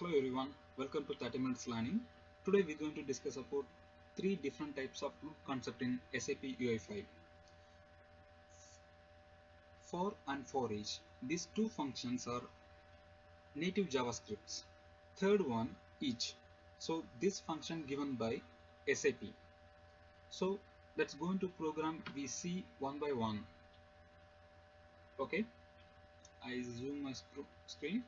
Hello everyone, welcome to 30 Minutes Learning. Today we're going to discuss about three different types of loop concept in SAP UI5. For and forEach. These two functions are native JavaScripts. Third one, each. So this function given by SAP. So let's go into program we see one by one. Okay, I zoom my screen.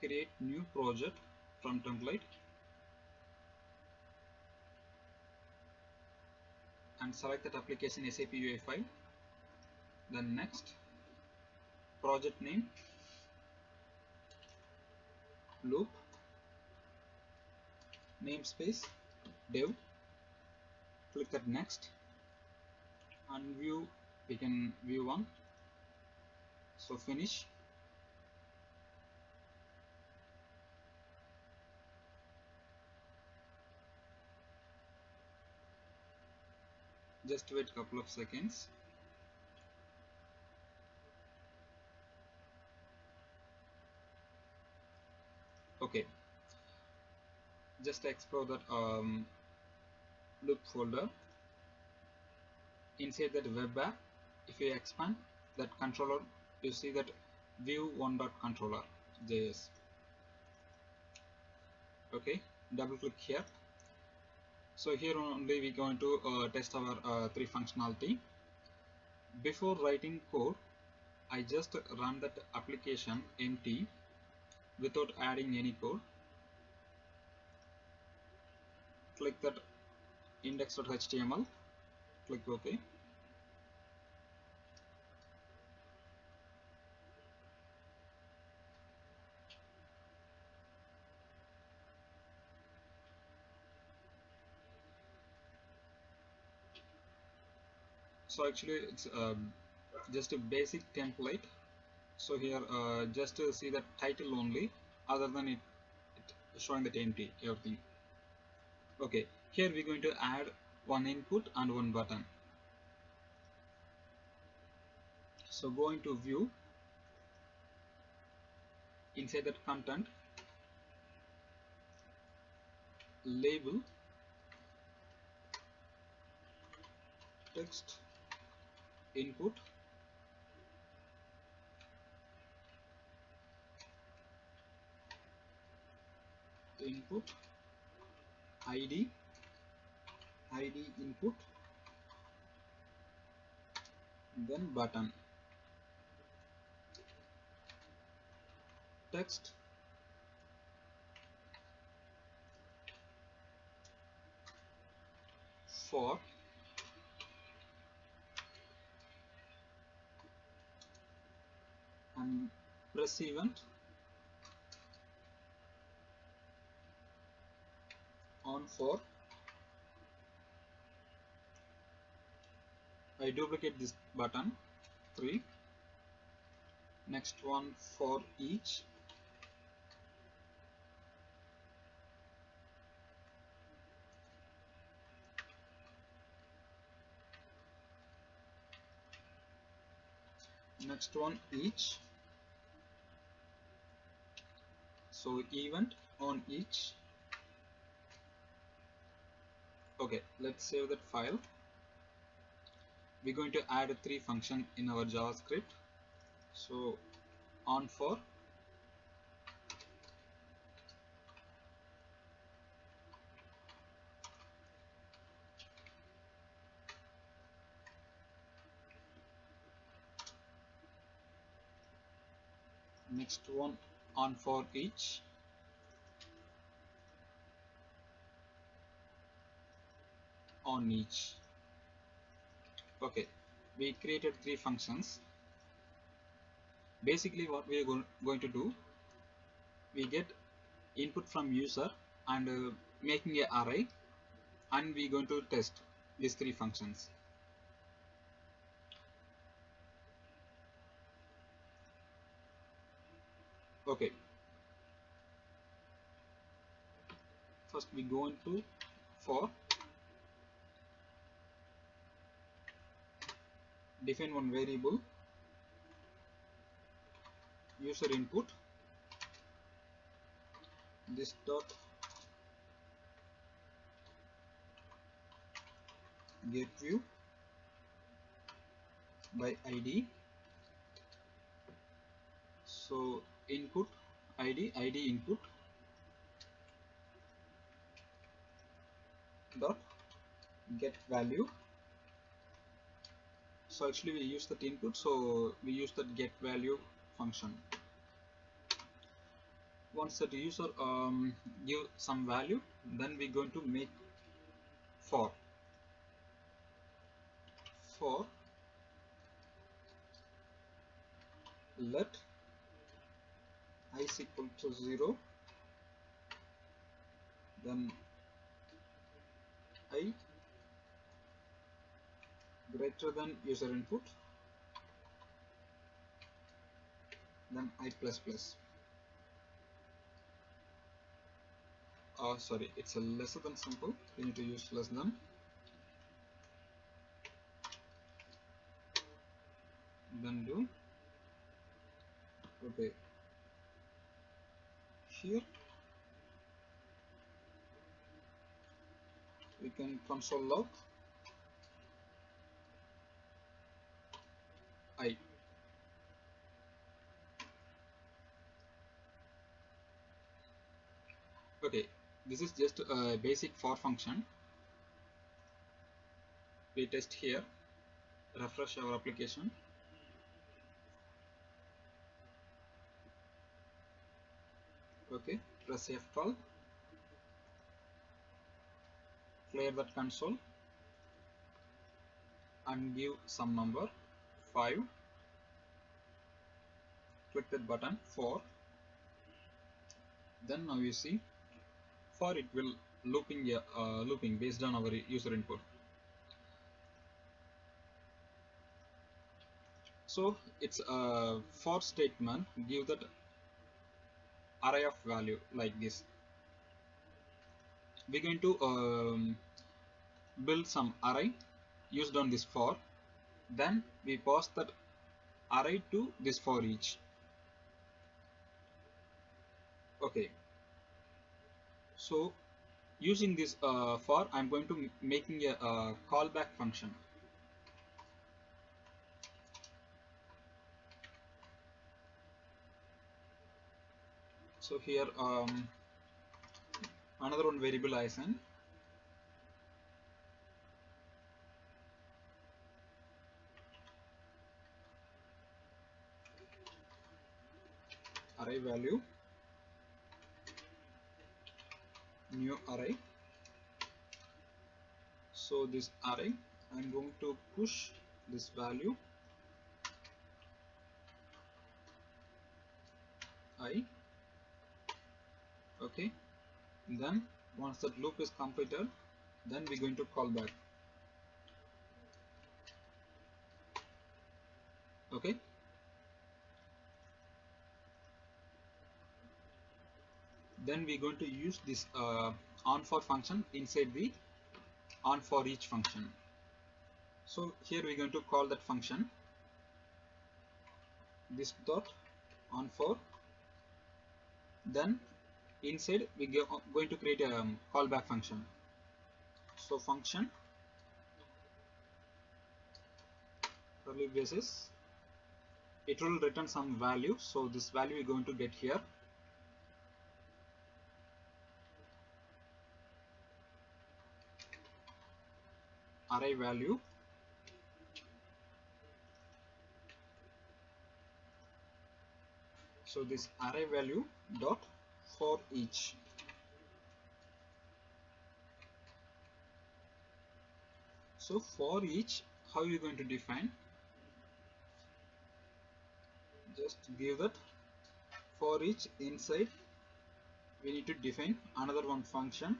Create new project from template and select that application SAP UI5. Then next, project name, loop, namespace, dev. Click that next and view. We can view one. So finish. Just wait a couple of seconds. Okay. Just explore that loop folder. Inside that web app, if you expand that controller, you see that view one.controller JS. Okay. Double click here. So here only we're going to test our three functionality. Before writing code, I just run that application empty without adding any code. Click that index.html, click OK. So actually it's just a basic template. So here just to see the title only, other than it showing that empty everything. Okay, here we're going to add one input and one button. So go into view, inside that content, label, text, input, id input, then button, text, for, and press event on for. I duplicate this button, 3. Next one for each, next one each. So event on each. Okay, let's save that file. We're going to add 3 functions in our JavaScript. So on for, next one on for each, on each. Okay, we created 3 functions. Basically what we are going to do, we get input from user and making an array, and we're going to test these 3 functions. Okay, first we go into for, define one variable, user input, this dot get view by id. So input id input dot get value. So actually we use that input, so we use that get value function. Once that user give some value, then we're going to make for let I is equal to 0, then I greater than user input, then I plus plus. Sorry, it's a lesser than simple. We need to use less than. Then do okay. Here we can console log I. Okay, this is just a basic for function. We test here, refresh our application. Okay, press F12, clear that console and give some number 5. Click that button for. Then now you see for it will looping based on our user input. So it's a for statement give that array of value like this. We're going to build some array used on this for. Then we pass that array to this for each. Okay. So using this for, I'm going to making a callback function. So here another one variable I send. Array value, new array. So this array I'm going to push this value I. Okay, then once that loop is completed, then we're going to call back. Okay, then we're going to use this on for function inside the on for each function. So here we're going to call that function this dot on for. Then inside we going to create a callback function. So function curly braces, it will return some value. So this value we're going to get here. Array value, so this array value dot for each. So for each, how you going to define? Just give that for each inside we need to define another one function.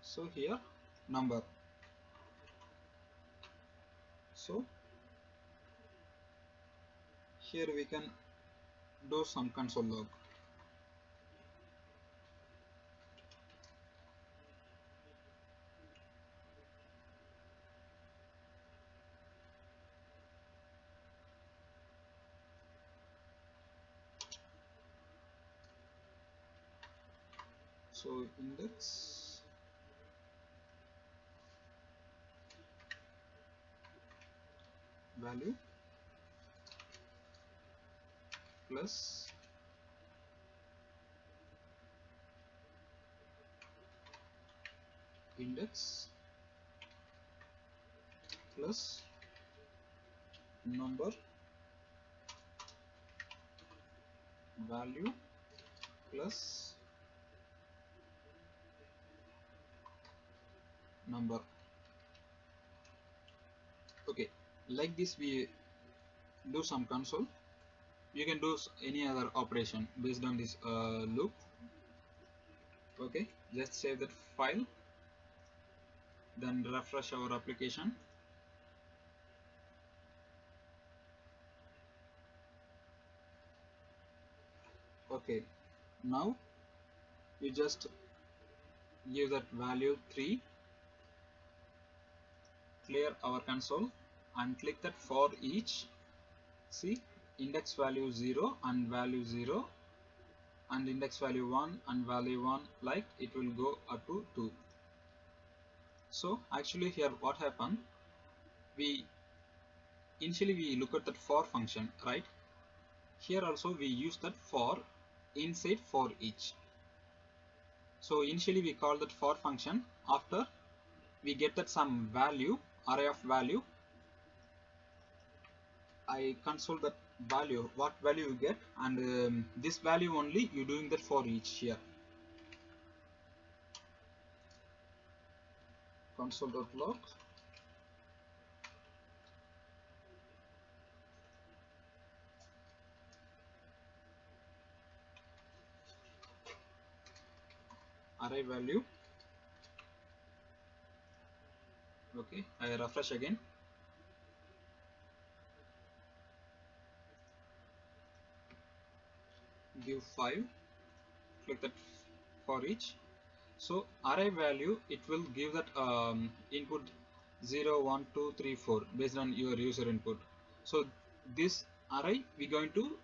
So here number. So here we can do some console log. So index value plus index plus number value plus number. Okay, like this we do some console. You can do any other operation based on this loop. Okay, just save that file, then refresh our application. Okay, now you just give that value 3, clear our console and click that for each. See, index value 0 and value 0 and index value 1 and value 1, like it will go up to 2. So actually here what happened, we initially we look at that for function, right? Here also we use that for inside for each. So initially we call that for function, after we get that some value, array of value, I console that value, what value you get, and this value only you doing that for each here. Console.log array value. Okay, I refresh again. Give 5, click that for each. So array value, it will give that input 0, 1, 2, 3, 4 based on your user input. So this array we going to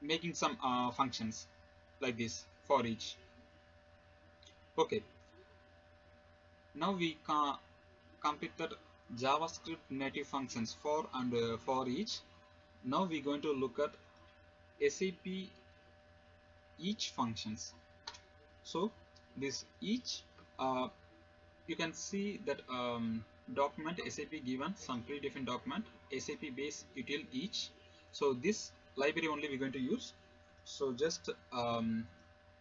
making some functions like this for each. Okay, now we completed JavaScript native functions for and for each. Now we're going to look at SAP each functions. So this each, you can see that document SAP given some predefined document SAP base util each. So this library only we're going to use. So just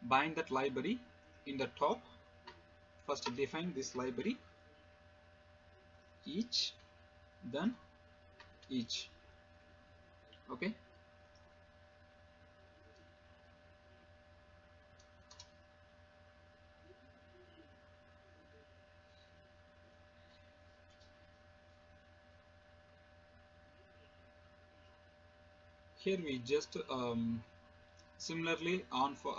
bind that library in the top. First define this library each, then each. Okay, here we just similarly on for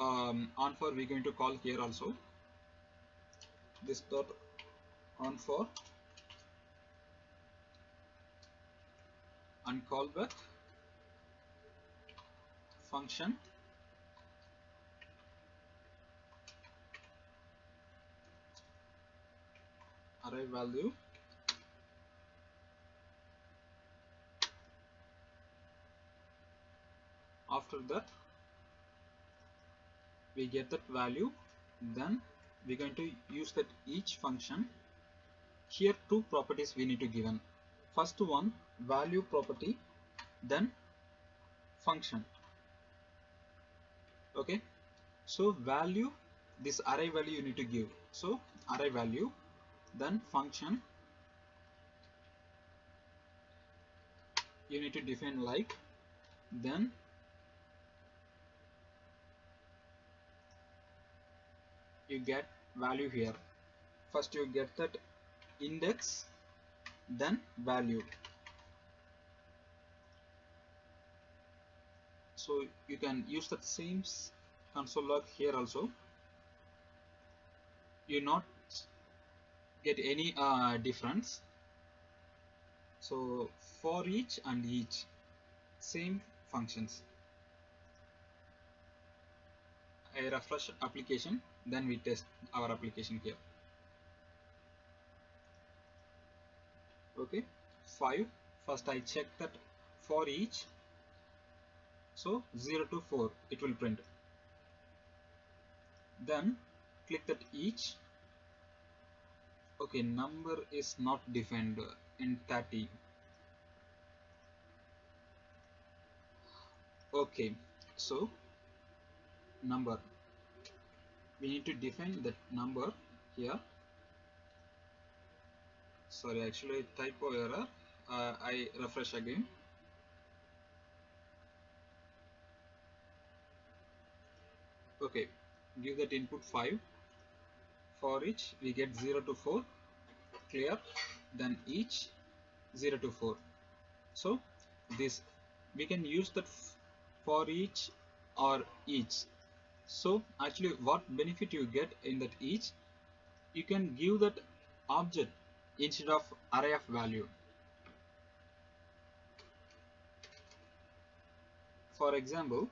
we're going to call here also this dot on for and call back function array value. After that we get that value, then we're going to use that each function. Here two properties we need to given. First one value property, then function. Okay, so value, this array value you need to give. So array value, then function you need to define like, then you get value here. First you get that index, then value. So you can use that same console log here also. You not get any difference. So for each and each same functions. I refresh application, then we test our application here. Okay, 5. First I check that for each, so 0 to 4 it will print. Then click that each. Okay, number is not defined in 30. Okay, so number, we need to define that number here. Sorry, actually typo error. I refresh again. Okay, give that input 5. For each we get 0 to 4, clear. Then each 0 to 4. So this we can use that for each or each. So actually what benefit you get in that each, you can give that object instead of array of value. For example,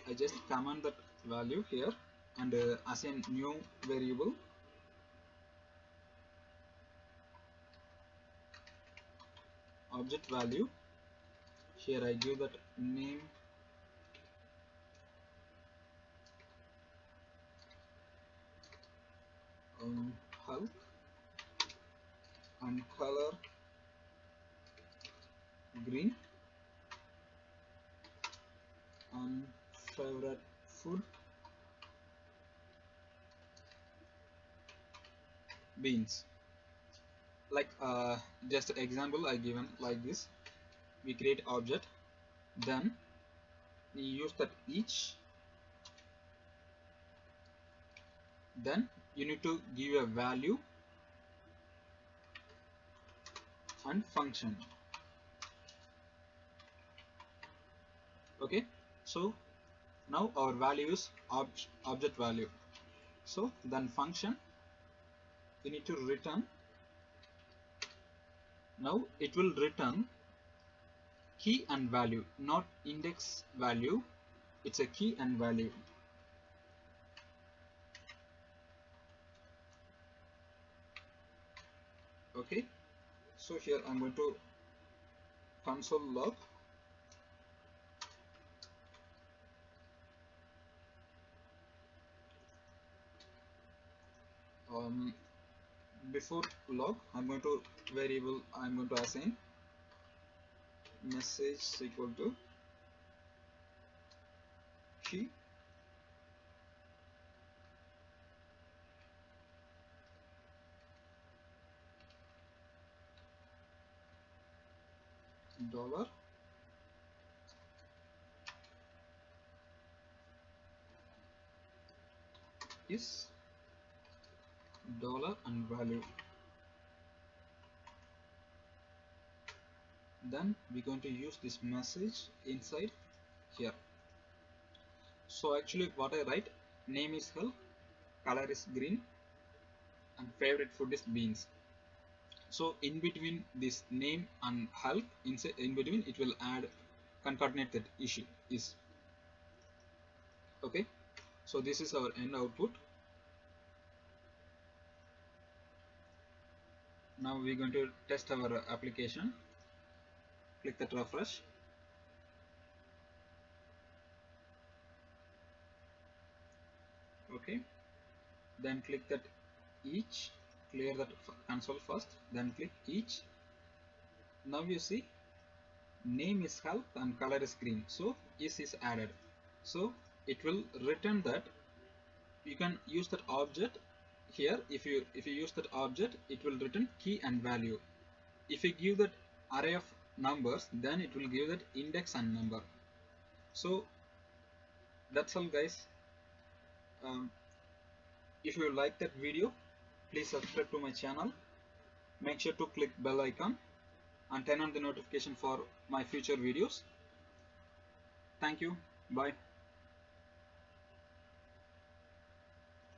I just command that value here and assign new variable. Object value, here I give that name health and color green and favorite food beans. Like just example I given like this. We create object, then we use that each, then you need to give a value and function. Okay, so now our value is object value. So then function, we need to return. Now it will return key and value, not index value. It's a key and value. Okay, so here I'm going to console log. Before log, I'm going to variable, I'm going to assign message equal to key dollar is dollar and value. Then we're going to use this message inside here. So actually what I write, name is health, color is green and favorite food is beans. So in between this name and health, inside in between it will add concatenate that issue is. Okay, so this is our end output. Now we're going to test our application. Click that refresh. Okay, then click that each, clear that console first, then click each. Now you see name is health and color is green, so is added. So it will return that. You can use that object here. If you use that object, it will return key and value. If you give that array of numbers, then it will give that index and number. So that's all guys. If you like that video, please subscribe to my channel. Make sure to click bell icon and turn on the notification for my future videos. Thank you. Bye.